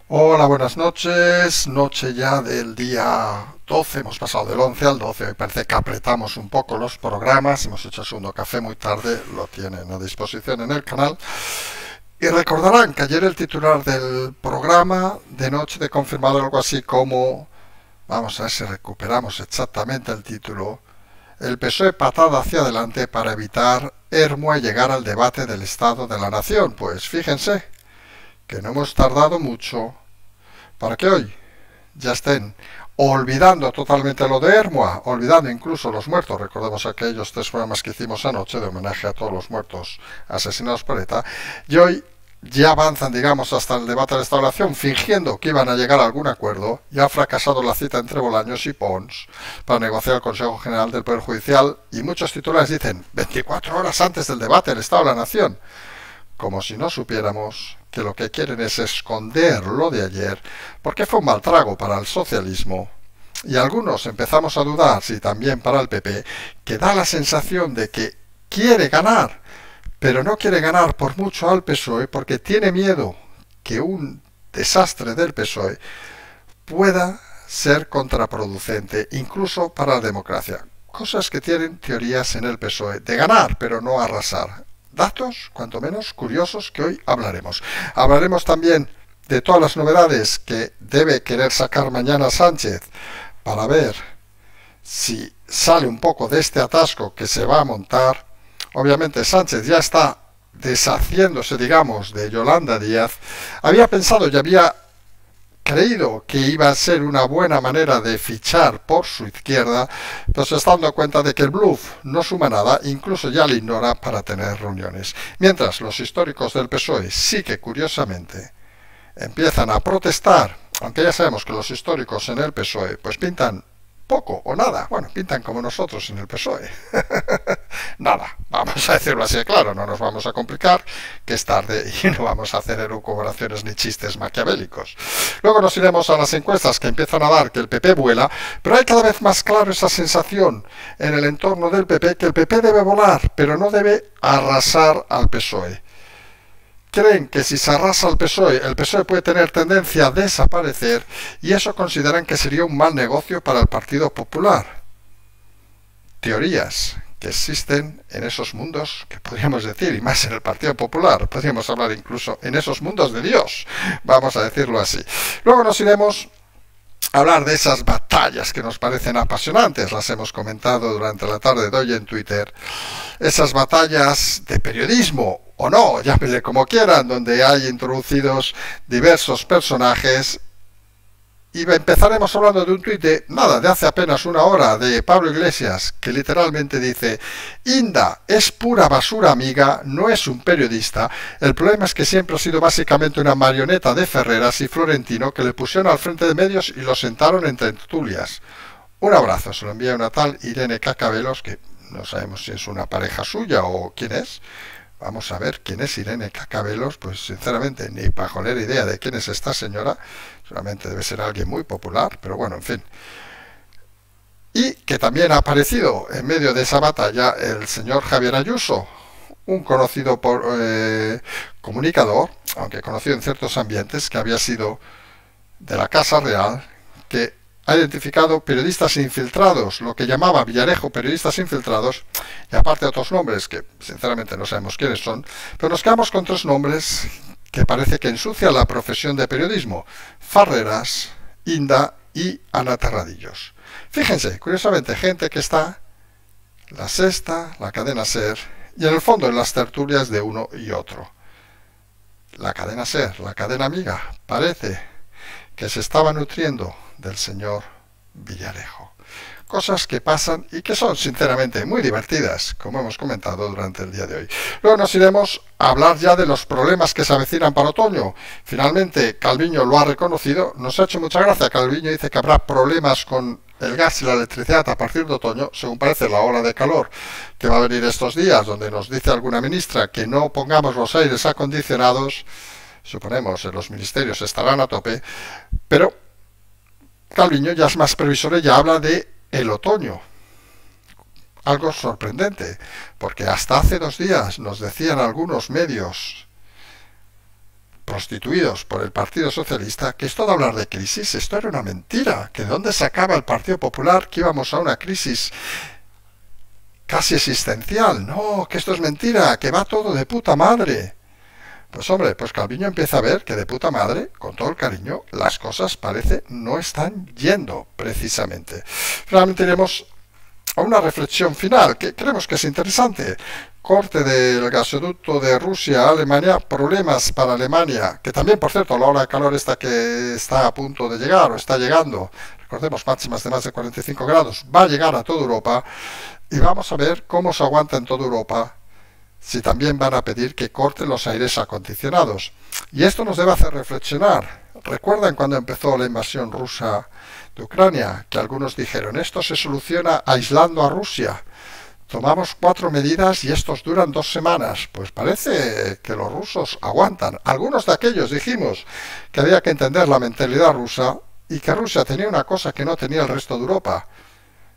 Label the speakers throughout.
Speaker 1: Hola, buenas noches. Noche ya del día 12. Hemos pasado del 11 al 12. Hoy parece que apretamos un poco los programas. Hemos hecho el segundo café muy tarde. Lo tienen a disposición en el canal. Y recordarán que ayer el titular del programa de noche de confirmado algo así como, vamos a ver si recuperamos exactamente el título, el PSOE patada hacia adelante para evitar Ermua y llegar al debate del Estado de la Nación. Pues fíjense que no hemos tardado mucho para que hoy ya estén olvidando totalmente lo de Ermua, olvidando incluso los muertos. Recordemos aquellos 3 programas que hicimos anoche de homenaje a todos los muertos asesinados por ETA, y hoy ya avanzan, digamos, hasta el debate de restauración, fingiendo que iban a llegar a algún acuerdo. Ya ha fracasado la cita entre Bolaños y Pons para negociar el Consejo General del Poder Judicial, y muchos titulares dicen 24 horas antes del debate del Estado de la Nación, como si no supiéramos que lo que quieren es esconder lo de ayer, porque fue un mal trago para el socialismo. Y algunos empezamos a dudar si también para el PP, que da la sensación de que quiere ganar, pero no quiere ganar por mucho al PSOE, porque tiene miedo que un desastre del PSOE pueda ser contraproducente, incluso para la democracia. Cosas que tienen teorías en el PSOE, de ganar, pero no arrasar. Datos, cuanto menos, curiosos que hoy hablaremos. Hablaremos también de todas las novedades que debe querer sacar mañana Sánchez para ver si sale un poco de este atasco que se va a montar. Obviamente Sánchez ya está deshaciéndose, digamos, de Yolanda Díaz. Había pensado y había creído que iba a ser una buena manera de fichar por su izquierda, pero se está dando cuenta de que el bluff no suma nada, incluso ya le ignora para tener reuniones. Mientras los históricos del PSOE sí que curiosamente empiezan a protestar, aunque ya sabemos que los históricos en el PSOE pues pintan poco o nada. Bueno, pintan como nosotros en el PSOE. Nada, vamos a decirlo así de claro, no nos vamos a complicar, que es tarde y no vamos a hacer elucubraciones ni chistes maquiavélicos. Luego nos iremos a las encuestas que empiezan a dar que el PP vuela, pero hay cada vez más claro esa sensación en el entorno del PP, que el PP debe volar, pero no debe arrasar al PSOE. Creen que si se arrasa el PSOE puede tener tendencia a desaparecer, y eso consideran que sería un mal negocio para el Partido Popular. Teorías que existen en esos mundos, que podríamos decir, y más en el Partido Popular, podríamos hablar incluso en esos mundos de Dios, vamos a decirlo así. Luego nos iremos a hablar de esas batallas que nos parecen apasionantes, las hemos comentado durante la tarde de hoy en Twitter, esas batallas de periodismo, o no, llámenle como quieran, donde hay introducidos diversos personajes. Y empezaremos hablando de un tuit de hace apenas una hora, de Pablo Iglesias, que literalmente dice: Inda es pura basura amiga, no es un periodista, el problema es que siempre ha sido básicamente una marioneta de Ferreras y Florentino, que le pusieron al frente de medios y lo sentaron entre tertulias. Un abrazo, se lo envía una tal Irene Cacabelos, que no sabemos si es una pareja suya o quién es. Vamos a ver quién es Irene Cacabelos, pues sinceramente ni pajolera idea de quién es esta señora. Seguramente debe ser alguien muy popular, pero bueno, en fin. Y que también ha aparecido en medio de esa batalla el señor Javier Ayuso, un conocido comunicador, aunque conocido en ciertos ambientes, que había sido de la Casa Real, que ha identificado periodistas infiltrados, lo que llamaba Villarejo periodistas infiltrados, y aparte otros nombres que sinceramente no sabemos quiénes son, pero nos quedamos con 3 nombres que parece que ensucian la profesión de periodismo: Farreras, Inda y Ana Terradillos. Fíjense, curiosamente, gente que está La Sexta, la cadena SER, y en el fondo en las tertulias de uno y otro. La cadena SER, la cadena amiga, parece que se estaba nutriendo del señor Villarejo. Cosas que pasan y que son sinceramente muy divertidas, como hemos comentado durante el día de hoy. Luego nos iremos a hablar ya de los problemas que se avecinan para otoño. Finalmente Calviño lo ha reconocido, nos ha hecho mucha gracia. Calviño dice que habrá problemas con el gas y la electricidad a partir de otoño, según parece la ola de calor que va a venir estos días, donde nos dice alguna ministra que no pongamos los aires acondicionados. Suponemos en los ministerios estarán a tope, pero Calviño ya es más previsor y ya habla de el otoño. Algo sorprendente, porque hasta hace 2 días nos decían algunos medios prostituidos por el Partido Socialista, que esto de hablar de crisis, esto era una mentira, que de dónde sacaba el Partido Popular que íbamos a una crisis casi existencial. No, que esto es mentira, que va todo de puta madre. Pues hombre, pues Calviño empieza a ver que de puta madre, con todo el cariño, las cosas parece no están yendo precisamente. Finalmente iremos a una reflexión final que creemos que es interesante. Corte del gasoducto de Rusia a Alemania, problemas para Alemania, que también, por cierto, la ola de calor esta que está a punto de llegar o está llegando, recordemos máximas de más de 45 grados, va a llegar a toda Europa y vamos a ver cómo se aguanta en toda Europa si también van a pedir que corten los aires acondicionados. Y esto nos debe hacer reflexionar. ¿Recuerdan cuando empezó la invasión rusa de Ucrania? Que algunos dijeron, esto se soluciona aislando a Rusia. Tomamos 4 medidas y estos duran 2 semanas. Pues parece que los rusos aguantan. Algunos de aquellos dijimos que había que entender la mentalidad rusa y que Rusia tenía una cosa que no tenía el resto de Europa.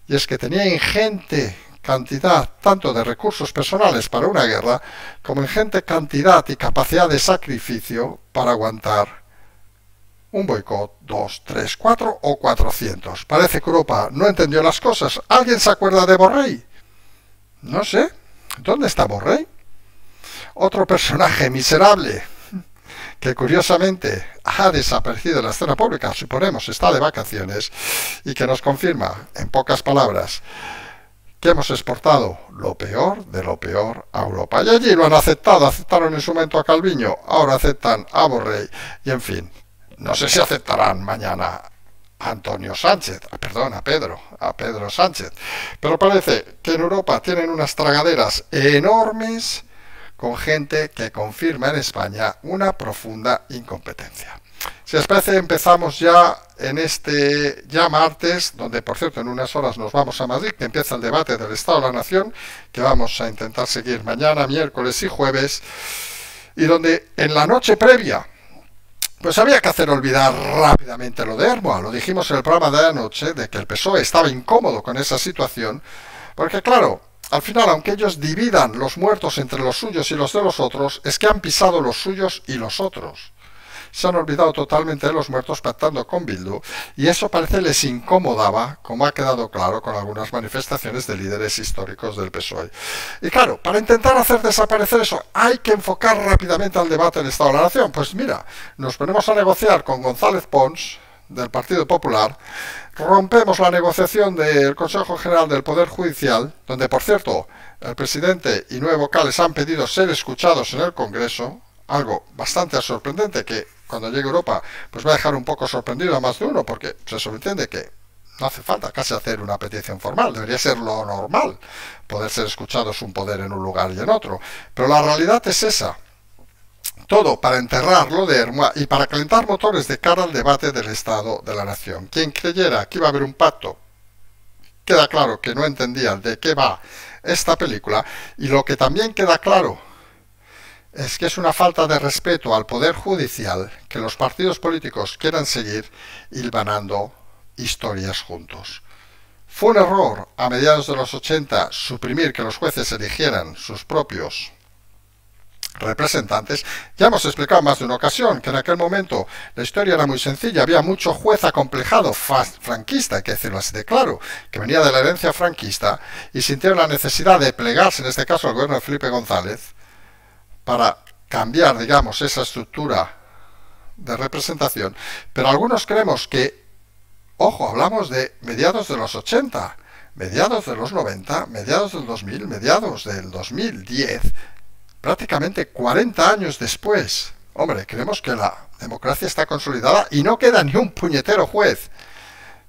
Speaker 1: Y es que tenía ingente cantidad tanto de recursos personales para una guerra como ingente cantidad y capacidad de sacrificio para aguantar un boicot, 2, 3, 4 o 400. Parece que Europa no entendió las cosas. ¿Alguien se acuerda de Borrell? No sé. ¿Dónde está Borrell? Otro personaje miserable que curiosamente ha desaparecido de la escena pública, suponemos está de vacaciones, y que nos confirma, en pocas palabras, que hemos exportado lo peor de lo peor a Europa. Y allí lo han aceptado, aceptaron en su momento a Calviño, ahora aceptan a Borrell, y en fin, no sé si aceptarán mañana a Antonio Sánchez, perdón, a Pedro Sánchez, pero parece que en Europa tienen unas tragaderas enormes con gente que confirma en España una profunda incompetencia. Si os parece, empezamos ya en este ya martes, donde por cierto en unas horas nos vamos a Madrid, que empieza el debate del Estado de la Nación, que vamos a intentar seguir mañana, miércoles y jueves, y donde en la noche previa pues había que hacer olvidar rápidamente lo de Ermua. Lo dijimos en el programa de anoche, de que el PSOE estaba incómodo con esa situación, porque claro, al final, aunque ellos dividan los muertos entre los suyos y los de los otros, es que han pisado los suyos y los otros. Se han olvidado totalmente de los muertos pactando con Bildu, y eso parece les incomodaba, como ha quedado claro con algunas manifestaciones de líderes históricos del PSOE. Y claro, para intentar hacer desaparecer eso, hay que enfocar rápidamente al debate del Estado de la Nación. Pues mira, nos ponemos a negociar con González Pons, del Partido Popular, rompemos la negociación del Consejo General del Poder Judicial, donde, por cierto, el presidente y 9 vocales han pedido ser escuchados en el Congreso, algo bastante sorprendente que cuando llegue a Europa pues va a dejar un poco sorprendido a más de uno, porque se sobreentiende que no hace falta casi hacer una petición formal, debería ser lo normal, poder ser escuchados un poder en un lugar y en otro, pero la realidad es esa. Todo para enterrar lo de Ermua y para calentar motores de cara al debate del Estado de la Nación. Quien creyera que iba a haber un pacto, queda claro que no entendía de qué va esta película, y lo que también queda claro es que es una falta de respeto al Poder Judicial que los partidos políticos quieran seguir hilvanando historias juntos. Fue un error a mediados de los 80 suprimir que los jueces eligieran sus propios representantes. Ya hemos explicado más de una ocasión que en aquel momento la historia era muy sencilla, había mucho juez acomplejado franquista, hay que decirlo así de claro, que venía de la herencia franquista y sintieron la necesidad de plegarse, en este caso al gobierno de Felipe González, para cambiar, digamos, esa estructura de representación. Pero algunos creemos que, ojo, hablamos de mediados de los 80, mediados de los 90, mediados del 2000, mediados del 2010, prácticamente 40 años después. Hombre, creemos que la democracia está consolidada y no queda ni un puñetero juez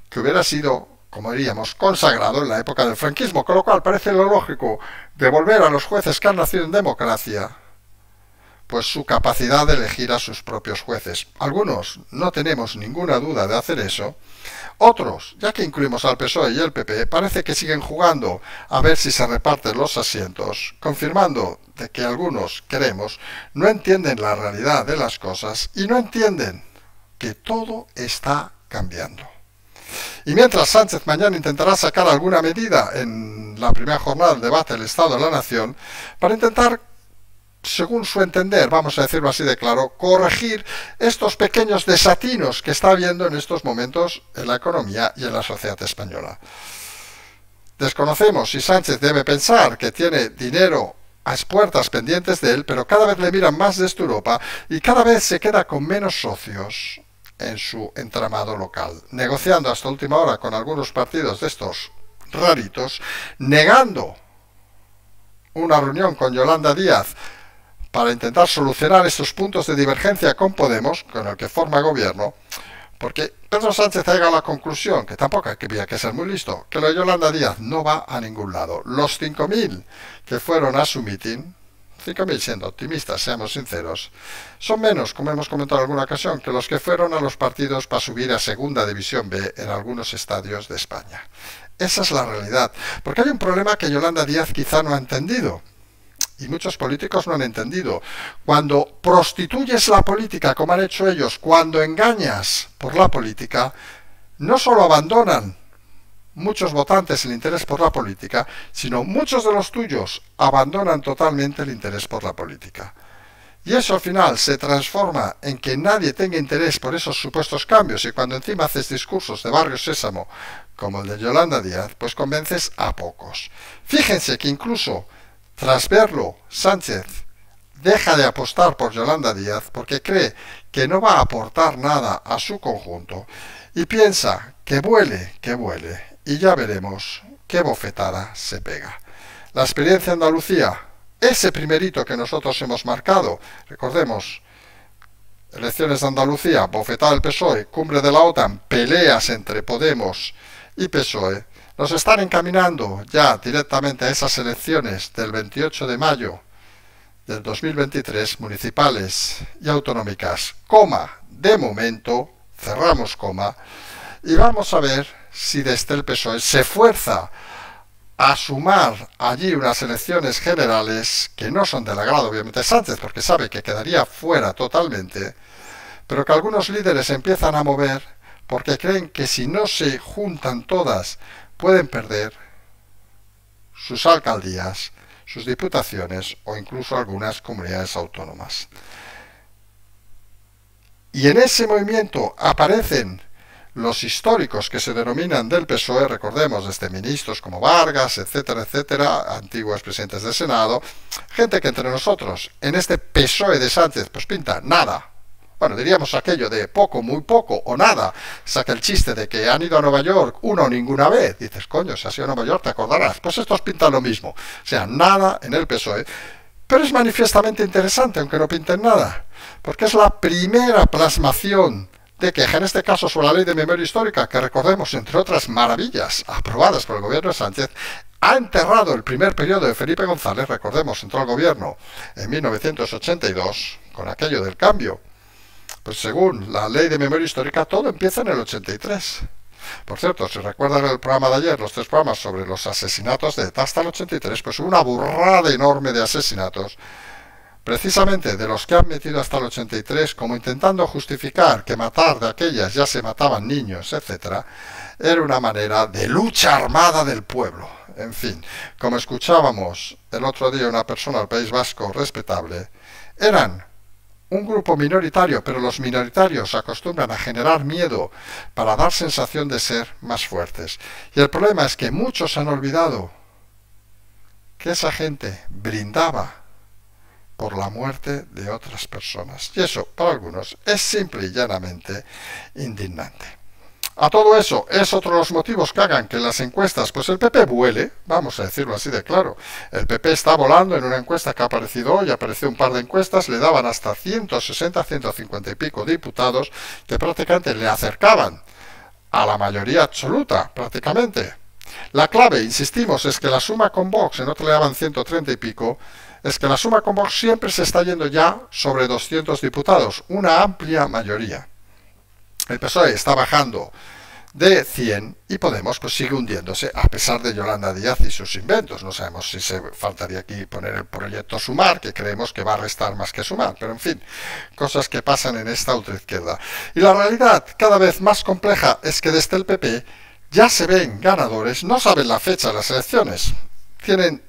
Speaker 1: que hubiera sido, como diríamos, consagrado en la época del franquismo, con lo cual parece lo lógico devolver a los jueces que han nacido en democracia pues su capacidad de elegir a sus propios jueces. Algunos no tenemos ninguna duda de hacer eso. Otros, ya que incluimos al PSOE y el PP, parece que siguen jugando a ver si se reparten los asientos, confirmando de que algunos, creemos, no entienden la realidad de las cosas y no entienden que todo está cambiando. Y mientras Sánchez mañana intentará sacar alguna medida en la primera jornada del debate del Estado de la Nación para intentar según su entender, vamos a decirlo así de claro, corregir estos pequeños desatinos que está habiendo en estos momentos en la economía y en la sociedad española. Desconocemos si Sánchez debe pensar que tiene dinero a puertas pendientes de él, pero cada vez le miran más desde Europa y cada vez se queda con menos socios en su entramado local, negociando hasta última hora con algunos partidos de estos raritos, negando una reunión con Yolanda Díaz para intentar solucionar estos puntos de divergencia con Podemos, con el que forma gobierno, porque Pedro Sánchez ha llegado a la conclusión, que tampoco había que ser muy listo, que lo de Yolanda Díaz no va a ningún lado. Los 5.000 que fueron a su mitin, 5.000 siendo optimistas, seamos sinceros, son menos, como hemos comentado en alguna ocasión, que los que fueron a los partidos para subir a Segunda División B en algunos estadios de España. Esa es la realidad, porque hay un problema que Yolanda Díaz quizá no ha entendido, y muchos políticos no han entendido. Cuando prostituyes la política, como han hecho ellos, cuando engañas por la política, no solo abandonan muchos votantes el interés por la política, sino muchos de los tuyos abandonan totalmente el interés por la política. Y eso al final se transforma en que nadie tenga interés por esos supuestos cambios, y cuando encima haces discursos de barrio sésamo, como el de Yolanda Díaz, pues convences a pocos. Fíjense que incluso tras verlo, Sánchez deja de apostar por Yolanda Díaz porque cree que no va a aportar nada a su conjunto y piensa que vuele, y ya veremos qué bofetada se pega. La experiencia de Andalucía, ese primer hito que nosotros hemos marcado, recordemos, elecciones de Andalucía, bofetada del PSOE, cumbre de la OTAN, peleas entre Podemos y PSOE, nos están encaminando ya directamente a esas elecciones del 28 de mayo del 2023, municipales y autonómicas, coma, de momento, cerramos coma, y vamos a ver si desde el PSOE se fuerza a sumar allí unas elecciones generales que no son del agrado, obviamente, de Sánchez, porque sabe que quedaría fuera totalmente, pero que algunos líderes empiezan a mover porque creen que si no se juntan todas, pueden perder sus alcaldías, sus diputaciones o incluso algunas comunidades autónomas. Y en ese movimiento aparecen los históricos que se denominan del PSOE, recordemos, desde ministros como Vargas, etcétera, etcétera, antiguos presidentes del Senado, gente que entre nosotros, en este PSOE de Sánchez, pues pinta nada. Bueno, diríamos aquello de poco, muy poco o nada. Saca el chiste de que han ido a Nueva York uno o ninguna vez. Dices, coño, si has ido a Nueva York te acordarás. Pues estos pintan lo mismo. O sea, nada en el PSOE. Pero es manifiestamente interesante, aunque no pinten nada. Porque es la primera plasmación de queja, en este caso sobre la ley de memoria histórica, que recordemos, entre otras maravillas aprobadas por el gobierno de Sánchez, ha enterrado el primer periodo de Felipe González. Recordemos, entró al gobierno en 1982 con aquello del cambio. Pues según la ley de memoria histórica, todo empieza en el 83. Por cierto, si recuerdan el programa de ayer, los 3 programas sobre los asesinatos de ETA hasta el 83, pues hubo una burrada enorme de asesinatos, precisamente de los que han metido hasta el 83, como intentando justificar que matar de aquellas ya se mataban niños, etc., era una manera de lucha armada del pueblo. En fin, como escuchábamos el otro día una persona del País Vasco respetable, eran un grupo minoritario, pero los minoritarios acostumbran a generar miedo para dar sensación de ser más fuertes. Y el problema es que muchos han olvidado que esa gente brindaba por la muerte de otras personas. Y eso, para algunos, es simple y llanamente indignante. A todo eso, es otro de los motivos que hagan que en las encuestas, pues el PP vuele, vamos a decirlo así de claro. El PP está volando en una encuesta que ha aparecido hoy, apareció un par de encuestas, le daban hasta 160, 150 y pico diputados, que prácticamente le acercaban a la mayoría absoluta, prácticamente. La clave, insistimos, es que la suma con Vox, en otro le daban 130 y pico, es que la suma con Vox siempre se está yendo ya sobre 200 diputados, una amplia mayoría. El PSOE está bajando de 100 y Podemos pues sigue hundiéndose a pesar de Yolanda Díaz y sus inventos. No sabemos si se faltaría aquí poner el proyecto Sumar, que creemos que va a restar más que sumar, pero en fin, cosas que pasan en esta ultraizquierda. Y la realidad cada vez más compleja es que desde el PP ya se ven ganadores, no saben la fecha de las elecciones, tienen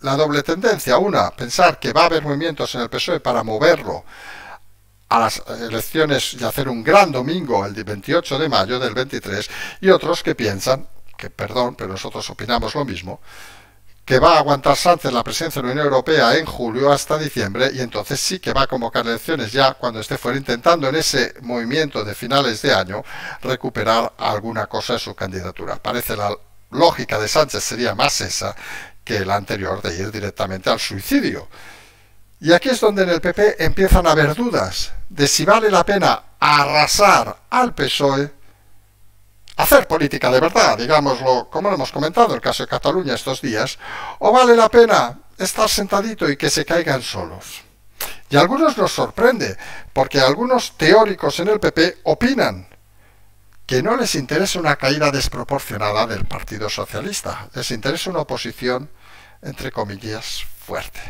Speaker 1: la doble tendencia. Una, pensar que va a haber movimientos en el PSOE para moverlo a las elecciones y hacer un gran domingo el 28 de mayo del 23, y otros que piensan, que perdón, pero nosotros opinamos lo mismo, que va a aguantar Sánchez la presidencia de la Unión Europea en julio hasta diciembre, y entonces sí que va a convocar elecciones ya cuando esté fuera, intentando en ese movimiento de finales de año recuperar alguna cosa de su candidatura. Parece la lógica de Sánchez sería más esa que la anterior de ir directamente al suicidio. Y aquí es donde en el PP empiezan a haber dudas de si vale la pena arrasar al PSOE, hacer política de verdad, digámoslo, como lo hemos comentado en el caso de Cataluña estos días, o vale la pena estar sentadito y que se caigan solos. Y a algunos nos sorprende, porque algunos teóricos en el PP opinan que no les interesa una caída desproporcionada del Partido Socialista, les interesa una oposición, entre comillas, fuerte.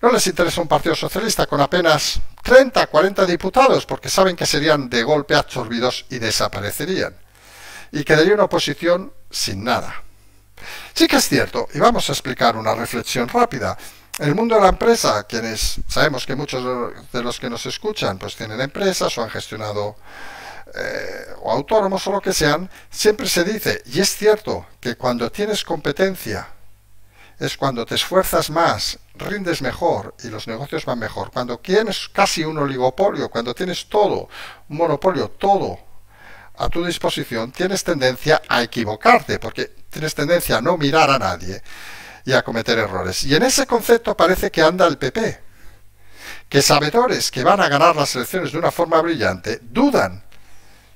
Speaker 1: No les interesa un Partido Socialista con apenas 30, 40 diputados, porque saben que serían de golpe absorbidos y desaparecerían. Y quedaría una oposición sin nada. Sí que es cierto, y vamos a explicar una reflexión rápida. En el mundo de la empresa, quienes sabemos que muchos de los que nos escuchan pues tienen empresas o han gestionado o autónomos o lo que sean, siempre se dice, y es cierto, que cuando tienes competencia es cuando te esfuerzas más, rindes mejor y los negocios van mejor. Cuando tienes casi un oligopolio, cuando tienes todo, un monopolio, todo a tu disposición, tienes tendencia a equivocarte, porque tienes tendencia a no mirar a nadie y a cometer errores. Y en ese concepto parece que anda el PP, que sabedores que van a ganar las elecciones de una forma brillante, dudan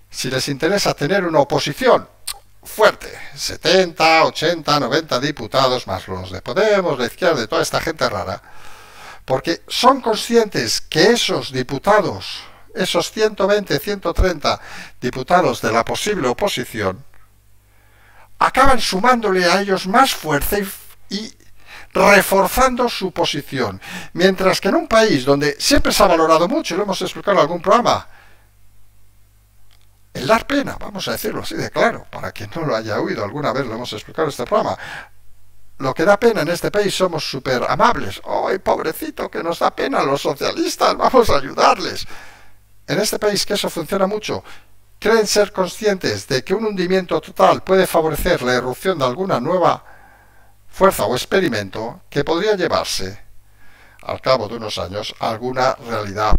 Speaker 1: si les interesa tener una oposición fuerte, 70, 80, 90 diputados, más los de Podemos, de Izquierda, de toda esta gente rara, porque son conscientes que esos diputados, esos 120, 130 diputados de la posible oposición, acaban sumándole a ellos más fuerza y reforzando su posición. Mientras que en un país donde siempre se ha valorado mucho, y lo hemos explicado en algún programa, el dar pena, vamos a decirlo así de claro, para quien no lo haya oído alguna vez, lo hemos explicado en este programa. Lo que da pena en este país, somos súper amables. ¡Ay, pobrecito, que nos da pena los socialistas! ¡Vamos a ayudarles! En este país, que eso funciona mucho, creen ser conscientes de que un hundimiento total puede favorecer la irrupción de alguna nueva fuerza o experimento que podría llevarse, al cabo de unos años, a alguna realidad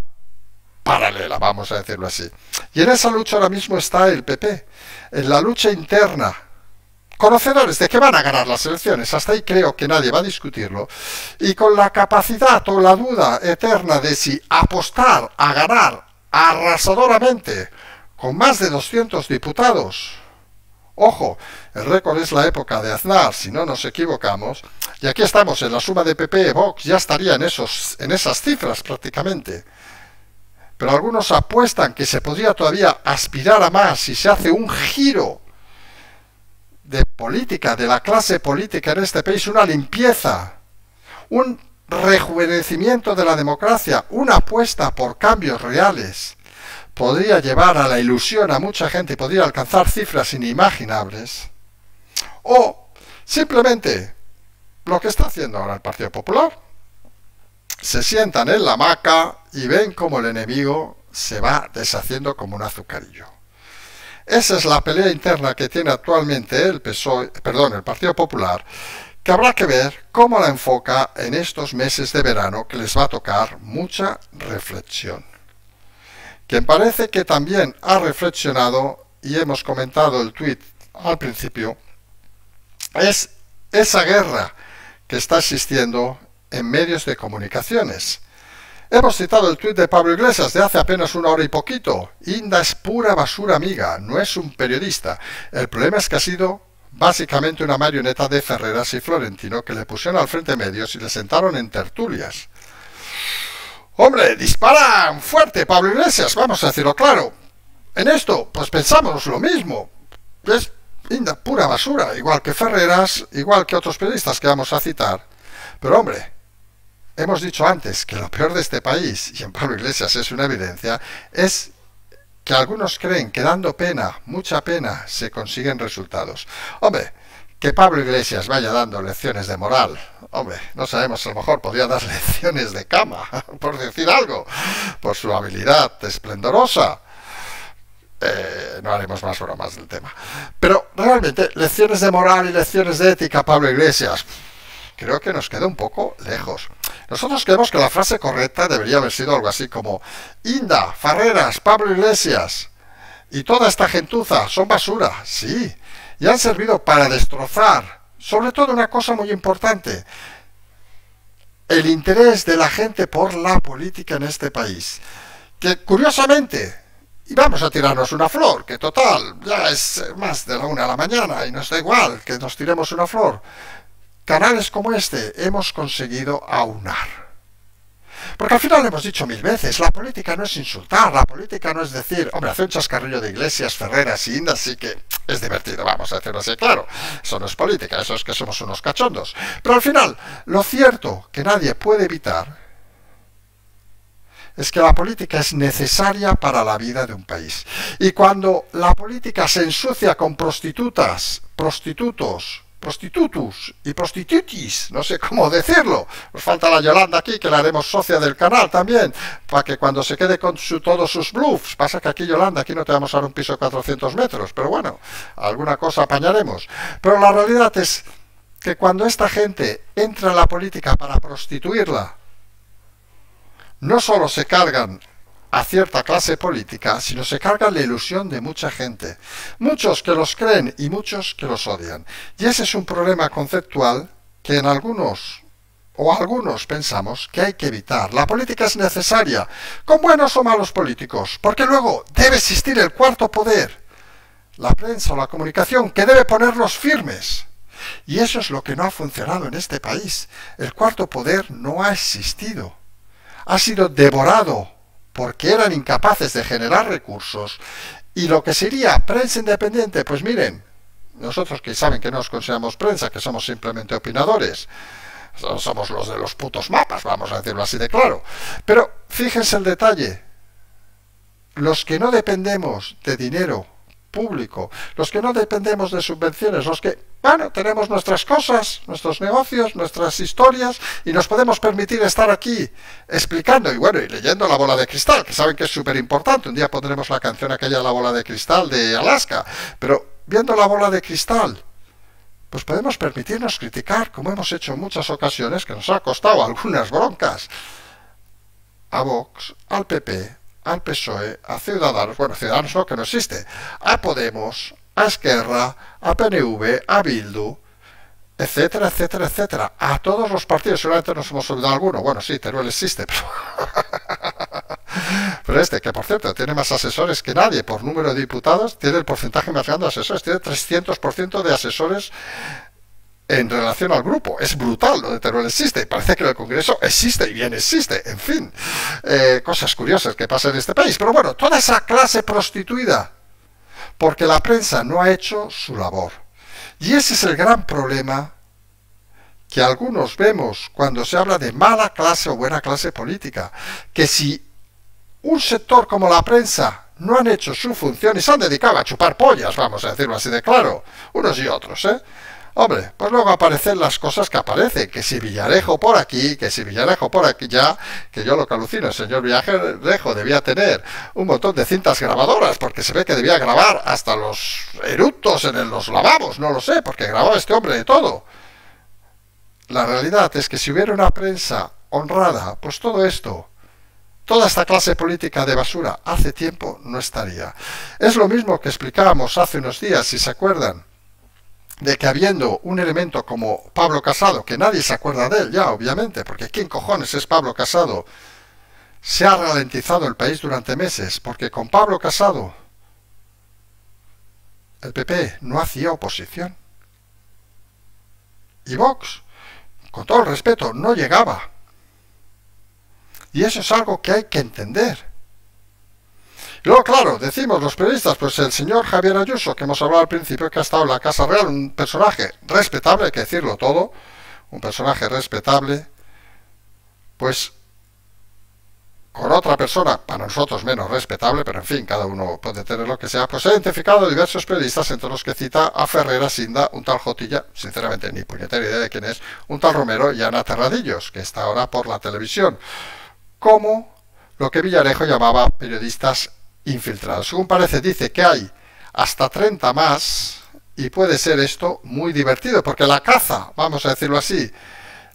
Speaker 1: paralela, vamos a decirlo así. Y en esa lucha ahora mismo está el PP, en la lucha interna, conocedores de que van a ganar las elecciones, hasta ahí creo que nadie va a discutirlo, y con la capacidad o la duda eterna de si apostar a ganar arrasadoramente con más de 200 diputados. Ojo, el récord es la época de Aznar, si no nos equivocamos, y aquí estamos en la suma de PP, Vox ya estaría en esas cifras prácticamente. Pero algunos apuestan que se podría todavía aspirar a más si se hace un giro de política, de la clase política en este país, una limpieza, un rejuvenecimiento de la democracia, una apuesta por cambios reales. Podría llevar a la ilusión a mucha gente, podría alcanzar cifras inimaginables. O simplemente lo que está haciendo ahora el Partido Popular. Se sientan en la hamaca y ven como el enemigo se va deshaciendo como un azucarillo. Esa es la pelea interna que tiene actualmente el PSOE, perdón, el Partido Popular, que habrá que ver cómo la enfoca en estos meses de verano, que les va a tocar mucha reflexión. Quien parece que también ha reflexionado, y hemos comentado el tuit al principio, es esa guerra que está existiendo en medios de comunicaciones. Hemos citado el tuit de Pablo Iglesias de hace apenas una hora y poquito. Inda es pura basura amiga, no es un periodista. El problema es que ha sido básicamente una marioneta de Ferreras y Florentino, que le pusieron al frente medios y le sentaron en tertulias. ¡Hombre, disparan fuerte, Pablo Iglesias! Vamos a decirlo claro. En esto, pues pensamos lo mismo. Es pura basura, igual que Ferreras, igual que otros periodistas que vamos a citar. Pero hombre, hemos dicho antes que lo peor de este país, y en Pablo Iglesias es una evidencia, es que algunos creen que dando pena, mucha pena, se consiguen resultados. Hombre, Que Pablo Iglesias vaya dando lecciones de moral, hombre, no sabemos, a lo mejor podría dar lecciones de cama, por decir algo, por su habilidad esplendorosa. No haremos más bromas del tema. Pero realmente, lecciones de moral y lecciones de ética, Pablo Iglesias, creo que nos queda un poco lejos. Nosotros creemos que la frase correcta debería haber sido algo así como: Inda, Farreras, Pablo Iglesias y toda esta gentuza son basura, sí, y han servido para destrozar, sobre todo una cosa muy importante, el interés de la gente por la política en este país. Que curiosamente, y vamos a tirarnos una flor, que total, ya es más de la 1 de la mañana y nos da igual que nos tiremos una flor, canales como este hemos conseguido aunar. Porque al final lo hemos dicho 1000 veces, la política no es insultar, la política no es decir, hombre, hacer un chascarrillo de Iglesias, Ferreras y Inda sí que es divertido, vamos a decirlo así, claro, eso no es política, eso es que somos unos cachondos. Pero al final, lo cierto que nadie puede evitar es que la política es necesaria para la vida de un país. Y cuando la política se ensucia con prostitutas, prostitutos, prostitutus y prostitutis, no sé cómo decirlo, nos falta la Yolanda aquí, que la haremos socia del canal también, para que cuando se quede con todos sus bluffs, pasa que aquí Yolanda, aquí no te vamos a dar un piso de 400 metros, pero bueno, alguna cosa apañaremos. Pero la realidad es que cuando esta gente entra en la política para prostituirla, no solo se cargan a cierta clase política, sino se cargan la ilusión de mucha gente. Muchos que los creen y muchos que los odian. Y ese es un problema conceptual que en algunos pensamos que hay que evitar. La política es necesaria, con buenos o malos políticos, porque luego debe existir el cuarto poder, la prensa o la comunicación, que debe ponerlos firmes. Y eso es lo que no ha funcionado en este país. El cuarto poder no ha existido. Ha sido devorado porque eran incapaces de generar recursos, y lo que sería prensa independiente, pues miren, nosotros que saben que no nos consideramos prensa, que somos simplemente opinadores, somos los de los putos mapas, vamos a decirlo así de claro, pero fíjense el detalle, los que no dependemos de dinero público, los que no dependemos de subvenciones, los que, bueno, tenemos nuestras cosas, nuestros negocios, nuestras historias, y nos podemos permitir estar aquí explicando, y bueno, y leyendo La Bola de Cristal, que saben que es súper importante. Un día pondremos la canción aquella de La Bola de Cristal de Alaska, pero viendo La Bola de Cristal, pues podemos permitirnos criticar, como hemos hecho en muchas ocasiones, que nos ha costado algunas broncas, a Vox, al PP, al PSOE, a Ciudadanos, bueno, Ciudadanos no, que no existe, a Podemos, a Esquerra, a PNV, a Bildu, etcétera, etcétera, etcétera. A todos los partidos, seguramente nos hemos olvidado alguno. Bueno, sí, Teruel existe, pero este, que por cierto, tiene más asesores que nadie por número de diputados, tiene el porcentaje más grande de asesores, tiene 300% de asesores en relación al grupo. Es brutal lo de Teruel existe. Parece que el Congreso existe y bien existe. En fin, cosas curiosas que pasan en este país. Pero bueno, toda esa clase prostituida, porque la prensa no ha hecho su labor. Y ese es el gran problema que algunos vemos cuando se habla de mala clase o buena clase política. Que si un sector como la prensa no han hecho su función y se han dedicado a chupar pollas, vamos a decirlo así de claro, unos y otros, hombre, pues luego aparecen las cosas que aparecen, que si Villarejo por aquí, que si Villarejo por aquí ya, que yo lo que alucino, el señor Villarejo debía tener un montón de cintas grabadoras, porque se ve que debía grabar hasta los eructos en los lavabos, no lo sé, porque grababa este hombre de todo. La realidad es que si hubiera una prensa honrada, pues todo esto, toda esta clase política de basura, hace tiempo no estaría. Es lo mismo que explicábamos hace unos días, si se acuerdan, de que habiendo un elemento como Pablo Casado, que nadie se acuerda de él ya, obviamente, porque ¿quién cojones es Pablo Casado? Se ha ralentizado el país durante meses, porque con Pablo Casado el PP no hacía oposición. Y Vox, con todo el respeto, no llegaba. Y eso es algo que hay que entender. Y luego, claro, decimos los periodistas, pues el señor Javier Ayuso, que hemos hablado al principio, que ha estado en la Casa Real, un personaje respetable, hay que decirlo todo, un personaje respetable, pues con otra persona, para nosotros menos respetable, pero en fin, cada uno puede tener lo que sea, pues ha identificado diversos periodistas, entre los que cita a Ferrera Sinda, un tal Jotilla, sinceramente ni puñetera idea de quién es, un tal Romero y Ana Terradillos, que está ahora por la televisión, como lo que Villarejo llamaba periodistas infiltrados. Según parece, dice que hay hasta 30 más, y puede ser esto muy divertido, porque la caza, vamos a decirlo así,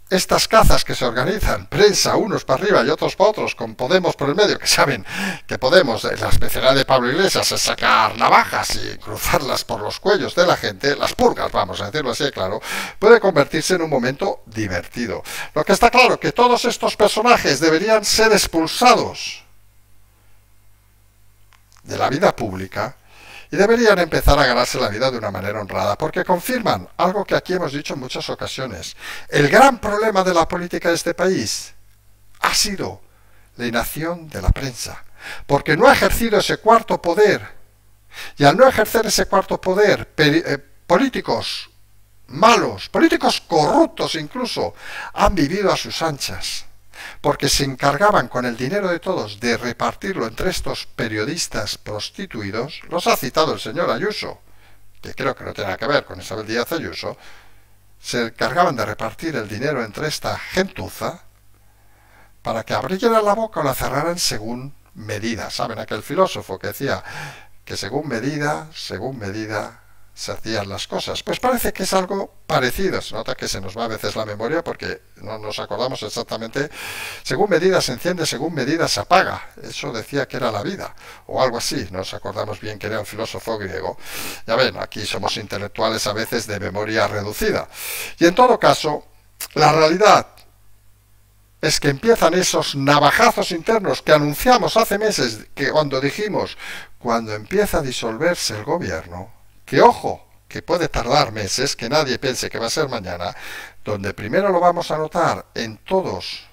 Speaker 1: estas cazas que se organizan, prensa, unos para arriba y otros para otros, con Podemos por el medio, que saben que Podemos, la especialidad de Pablo Iglesias es sacar navajas y cruzarlas por los cuellos de la gente, las purgas, vamos a decirlo así, claro, puede convertirse en un momento divertido. Lo que está claro, que todos estos personajes deberían ser expulsados de la vida pública y deberían empezar a ganarse la vida de una manera honrada, porque confirman algo que aquí hemos dicho en muchas ocasiones. El gran problema de la política de este país ha sido la inacción de la prensa, porque no ha ejercido ese cuarto poder. Y al no ejercer ese cuarto poder, políticos malos, políticos corruptos incluso, han vivido a sus anchas, porque se encargaban con el dinero de todos de repartirlo entre estos periodistas prostituidos. Los ha citado el señor Ayuso, que creo que no tiene nada que ver con Isabel Díaz Ayuso. Se encargaban de repartir el dinero entre esta gentuza para que abrieran la boca o la cerraran según medida. ¿Saben aquel filósofo que decía que según medida se hacían las cosas? Pues parece que es algo parecido. Se nota que se nos va a veces la memoria porque no nos acordamos exactamente. Según medida se enciende, según medida se apaga. Eso decía que era la vida, o algo así. No nos acordamos bien que era un filósofo griego. Ya ven, aquí somos intelectuales a veces de memoria reducida. Y en todo caso, la realidad es que empiezan esos navajazos internos que anunciamos hace meses, que cuando dijimos, cuando empieza a disolverse el gobierno, que ojo, que puede tardar meses, que nadie piense que va a ser mañana, donde primero lo vamos a notar en todos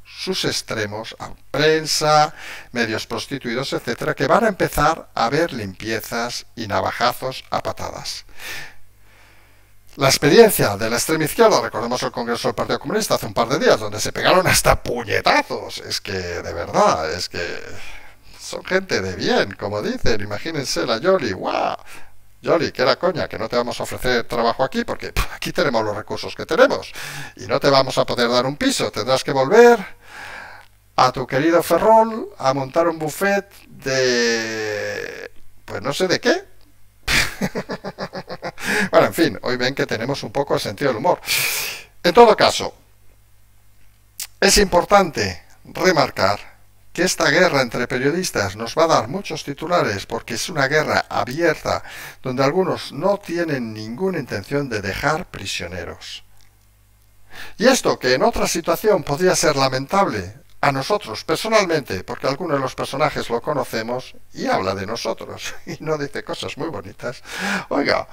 Speaker 1: sus extremos, a prensa, medios prostituidos, etcétera, que van a empezar a haber limpiezas y navajazos a patadas. La experiencia de la extrema izquierda, recordemos el Congreso del Partido Comunista hace un par de días, donde se pegaron hasta puñetazos, es que, de verdad, es que son gente de bien, como dicen, imagínense la Yoli, ¡guau! Yoli, que era coña, que no te vamos a ofrecer trabajo aquí, porque aquí tenemos los recursos que tenemos, y no te vamos a poder dar un piso, tendrás que volver a tu querido Ferrol a montar un buffet de... pues no sé de qué. Bueno, en fin, hoy ven que tenemos un poco el sentido del humor. En todo caso, es importante remarcar que esta guerra entre periodistas nos va a dar muchos titulares, porque es una guerra abierta donde algunos no tienen ninguna intención de dejar prisioneros. Y esto, que en otra situación podría ser lamentable, a nosotros personalmente, porque algunos de los personajes lo conocemos y habla de nosotros y no dice cosas muy bonitas. Oiga,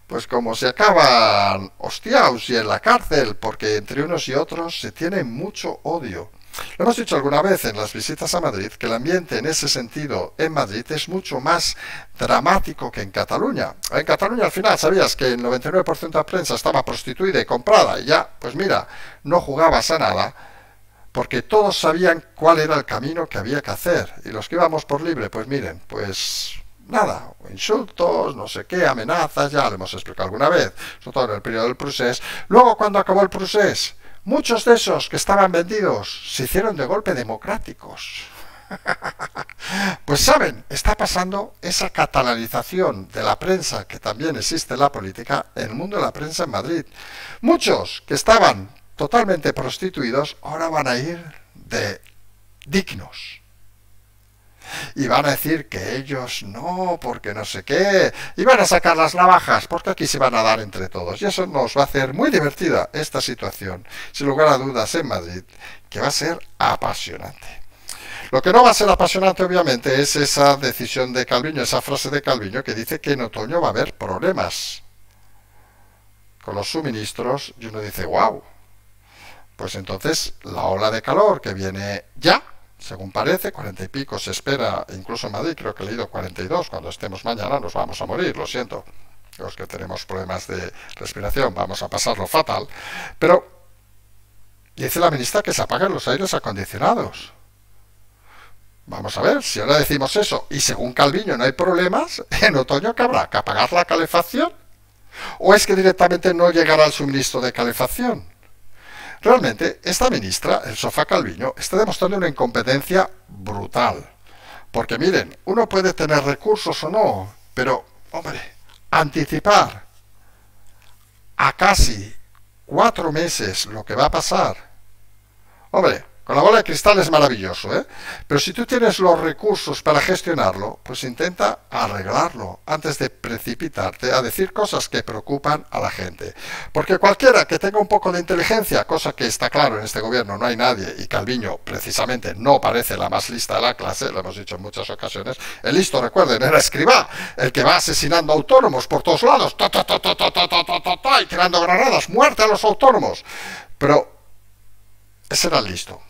Speaker 1: pues como se acaban hostiaos y en la cárcel, porque entre unos y otros se tiene mucho odio. Lo hemos dicho alguna vez en las visitas a Madrid, que el ambiente en ese sentido en Madrid es mucho más dramático que en Cataluña. En Cataluña al final sabías que el 99% de la prensa estaba prostituida y comprada y ya, pues mira, no jugabas a nada, porque todos sabían cuál era el camino que había que hacer. Y los que íbamos por libre, pues miren, pues nada, insultos, no sé qué, amenazas, ya lo hemos explicado alguna vez, sobre todo en el periodo del procés. Luego, cuando acabó el procés, muchos de esos que estaban vendidos se hicieron de golpe democráticos. Pues saben, está pasando esa catalanización de la prensa, que también existe en la política, en el mundo de la prensa en Madrid. Muchos que estaban totalmente prostituidos ahora van a ir de dignos. Y van a decir que ellos no, porque no sé qué, y van a sacar las navajas, porque aquí se van a dar entre todos. Y eso nos va a hacer muy divertida esta situación, sin lugar a dudas, en Madrid, que va a ser apasionante. Lo que no va a ser apasionante, obviamente, es esa decisión de Calviño, esa frase de Calviño que dice que en otoño va a haber problemas con los suministros, y uno dice, wow, pues entonces la ola de calor que viene ya, según parece, 40 y pico se espera, incluso en Madrid creo que he leído 42, cuando estemos mañana nos vamos a morir, lo siento, los que tenemos problemas de respiración vamos a pasarlo fatal, pero dice la ministra que se apaguen los aires acondicionados. Vamos a ver, si ahora decimos eso y según Calviño no hay problemas, en otoño ¿qué habrá? ¿Que apagar la calefacción? ¿O es que directamente no llegará el suministro de calefacción? Realmente, esta ministra, el sofá Calviño, está demostrando una incompetencia brutal. Porque miren, uno puede tener recursos o no, pero, hombre, anticipar a casi 4 meses lo que va a pasar. Hombre, con la bola de cristal es maravilloso, ¿eh? Pero si tú tienes los recursos para gestionarlo, pues intenta arreglarlo antes de precipitarte a decir cosas que preocupan a la gente. Porque cualquiera que tenga un poco de inteligencia, cosa que está claro en este gobierno, no hay nadie, y Calviño precisamente no parece la más lista de la clase, lo hemos dicho en muchas ocasiones, el listo, recuerden, era Escrivá, el que va asesinando autónomos por todos lados, y tirando granadas, muerte a los autónomos. Pero ese era el listo.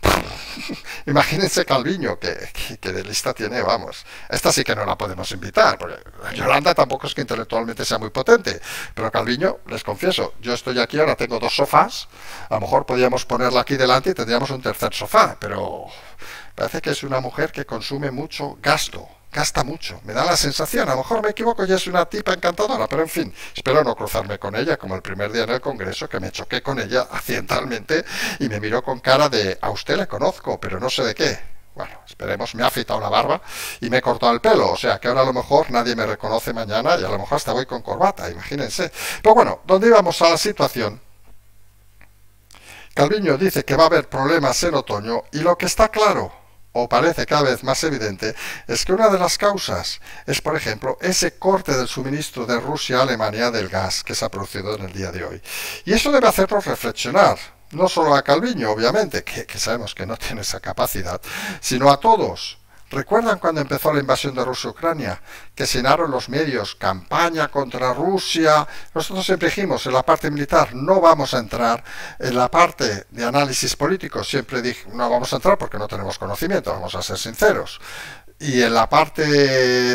Speaker 1: Imagínense Calviño, que de lista tiene, vamos. Esta sí que no la podemos invitar, porque Yolanda tampoco es que intelectualmente sea muy potente. Pero Calviño, les confieso, yo estoy aquí, ahora tengo 2 sofás. A lo mejor podríamos ponerla aquí delante y tendríamos un tercer sofá, pero parece que es una mujer que consume mucho gasto. Gasta mucho, me da la sensación, a lo mejor me equivoco y es una tipa encantadora, pero en fin, espero no cruzarme con ella como el primer día en el Congreso, que me choqué con ella accidentalmente y me miró con cara de a usted le conozco, pero no sé de qué. Bueno, esperemos, me ha afeitado la barba y me he cortado el pelo, o sea que ahora a lo mejor nadie me reconoce mañana y a lo mejor hasta voy con corbata, imagínense. Pero bueno, ¿dónde íbamos a la situación? Calviño dice que va a haber problemas en otoño y lo que está claro, o parece cada vez más evidente, es que una de las causas es, por ejemplo, ese corte del suministro de Rusia a Alemania del gas que se ha producido en el día de hoy. Y eso debe hacernos reflexionar, no solo a Calviño, obviamente, que sabemos que no tiene esa capacidad, sino a todos. ¿Recuerdan cuando empezó la invasión de Rusia a Ucrania? Que se llenaron los medios, campaña contra Rusia. Nosotros siempre dijimos, en la parte militar no vamos a entrar, en la parte de análisis político siempre dije, no vamos a entrar porque no tenemos conocimiento, vamos a ser sinceros. Y en la parte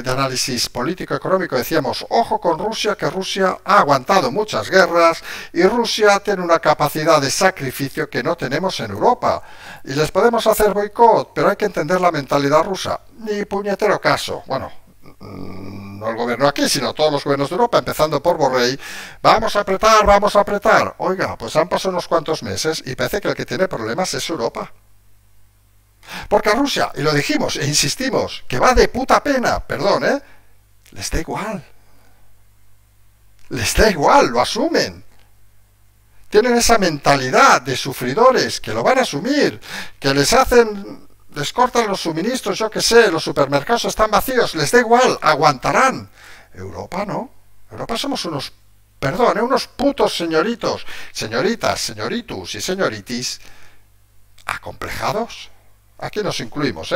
Speaker 1: de análisis político-económico decíamos, ojo con Rusia, que Rusia ha aguantado muchas guerras y Rusia tiene una capacidad de sacrificio que no tenemos en Europa. Y les podemos hacer boicot, pero hay que entender la mentalidad rusa. Ni puñetero caso. Bueno, no el gobierno aquí, sino todos los gobiernos de Europa, empezando por Borrell. Vamos a apretar, vamos a apretar. Oiga, pues han pasado unos cuantos meses y parece que el que tiene problemas es Europa. Porque a Rusia, y lo dijimos e insistimos, que va de puta pena, perdón, les da igual. Les da igual, lo asumen. Tienen esa mentalidad de sufridores que lo van a asumir, que les cortan los suministros, yo que sé, los supermercados están vacíos, les da igual, aguantarán. Europa no. Europa somos unos, perdón, unos putos señoritos, señoritas, señoritus y señoritis acomplejados. Aquí nos incluimos,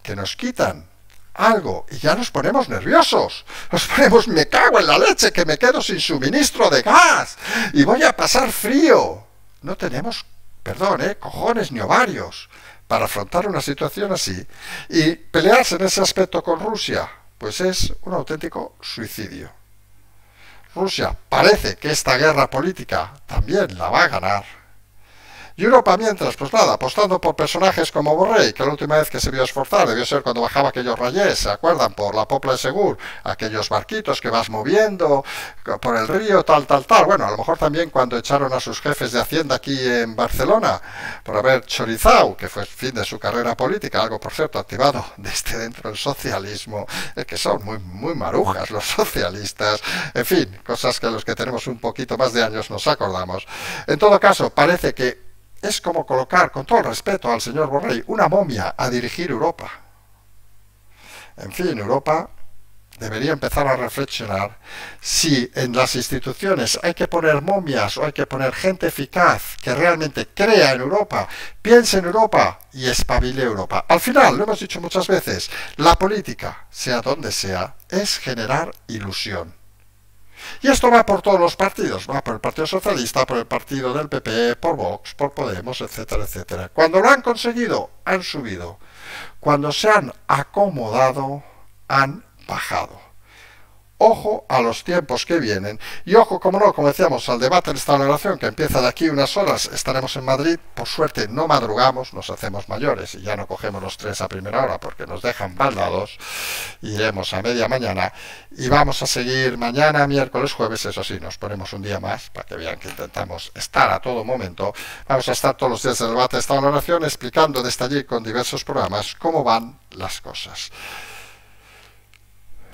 Speaker 1: que nos quitan algo y ya nos ponemos nerviosos. Nos ponemos, me cago en la leche, que me quedo sin suministro de gas y voy a pasar frío. No tenemos, perdón, cojones ni ovarios para afrontar una situación así. Y pelearse en ese aspecto con Rusia, pues es un auténtico suicidio. Rusia parece que esta guerra política también la va a ganar. Y Europa mientras, pues nada, apostando por personajes como Borrell, que la última vez que se vio esforzar debió ser cuando bajaba aquellos rayés, ¿se acuerdan? Por la Popla de Segur, aquellos barquitos que vas moviendo por el río, tal. Bueno, a lo mejor también cuando echaron a sus jefes de Hacienda aquí en Barcelona por haber chorizado, que fue el fin de su carrera política, algo por cierto activado desde dentro del socialismo, que son muy marujas los socialistas, en fin, cosas que los que tenemos un poquito más de años nos acordamos. En todo caso, parece que es como colocar, con todo el respeto al señor Borrell, una momia a dirigir Europa. En fin, Europa debería empezar a reflexionar si en las instituciones hay que poner momias o hay que poner gente eficaz que realmente crea en Europa, piense en Europa y espabile Europa. Al final, lo hemos dicho muchas veces, la política, sea donde sea, es generar ilusión. Y esto va por todos los partidos, va por el Partido Socialista, por el partido del PP, por Vox, por Podemos, etcétera, etcétera. Cuando lo han conseguido, han subido. Cuando se han acomodado, han bajado. Ojo a los tiempos que vienen y ojo, como no, como decíamos, al debate de esta oración que empieza de aquí unas horas. Estaremos en Madrid, por suerte no madrugamos, nos hacemos mayores y ya no cogemos los tres a primera hora porque nos dejan baldados. Iremos a media mañana y vamos a seguir mañana, miércoles, jueves, eso sí, nos ponemos un día más para que vean que intentamos estar a todo momento. Vamos a estar todos los días del debate de esta oración explicando desde allí con diversos programas cómo van las cosas.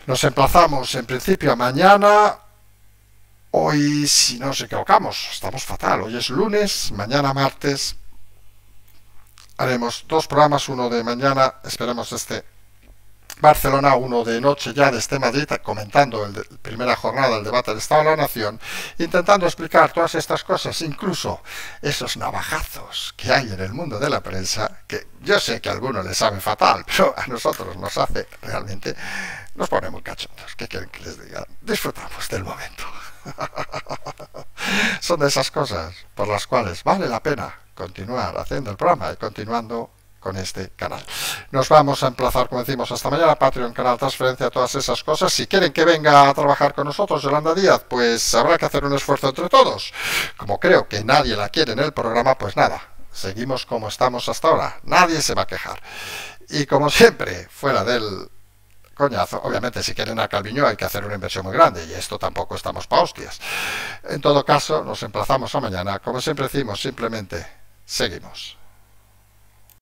Speaker 1: Nos emplazamos en principio a mañana. Hoy, si no nos equivocamos, estamos fatal. Hoy es lunes, mañana martes. Haremos dos programas, uno de mañana, esperemos desde Barcelona, uno de noche ya desde Madrid, comentando la primera jornada del debate del Estado de la Nación, intentando explicar todas estas cosas, incluso esos navajazos que hay en el mundo de la prensa, que yo sé que a algunos les saben fatal, pero a nosotros nos hace realmente, nos pone muy cachondos. ¿Qué quieren que les diga? Disfrutamos del momento. Son de esas cosas por las cuales vale la pena continuar haciendo el programa y continuando con este canal. Nos vamos a emplazar, como decimos, hasta mañana. Patreon, canal, transferencia, todas esas cosas. Si quieren que venga a trabajar con nosotros Yolanda Díaz, pues habrá que hacer un esfuerzo entre todos. Como creo que nadie la quiere en el programa, pues nada, seguimos como estamos hasta ahora. Nadie se va a quejar. Y como siempre, fuera del coñazo, obviamente si quieren a Calviño hay que hacer una inversión muy grande y esto tampoco estamos pa' hostias. En todo caso, nos emplazamos a mañana. Como siempre decimos, simplemente seguimos.